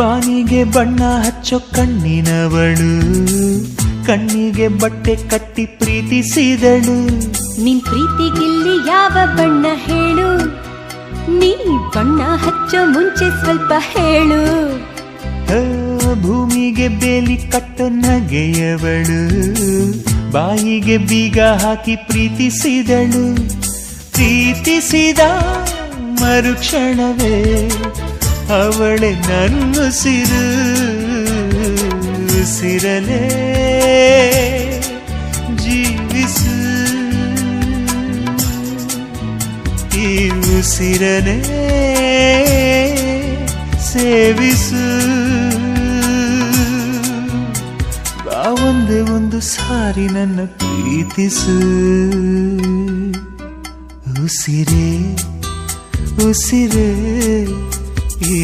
ಬಾನಿಗೆ ಬಣ್ಣ ಹಚ್ಚೋ ಕಣ್ಣಿನವಳು, ಕಣ್ಣಿಗೆ ಬಟ್ಟೆ ಕಟ್ಟಿ ಪ್ರೀತಿಸಿದಳು. ನಿನ್ ಪ್ರೀತಿಗಿಲ್ಲಿ ಯಾವ ಬಣ್ಣ ಹೇಳು, ನೀ ಬಣ್ಣ ಹಚ್ಚೋ ಮುಂಚೆ ಸ್ವಲ್ಪ ಹೇಳು. ಭೂಮಿಗೆ ಬೇಲಿ ಕಟ್ಟೋ ನಗೆಯವಳು, ಬಾಯಿಗೆ ಬೀಗ ಹಾಕಿ ಪ್ರೀತಿಸಿದಳು. ಪ್ರೀತಿಸಿದ ಮರುಕ್ಷಣವೇ ಅವಳೆ ನನ್ನುಸಿರು, ಉಸಿರಲೇ ಜೀವಿಸು, ಈ ಉಸಿರನೇ ಸೇವಿಸು. ಬಾ ಒಂದೇ ಒಂದು ಸಾರಿ ನನ್ನ ಪ್ರೀತಿಸು. ಉಸಿರೇ ಉಸಿರೇ ಈ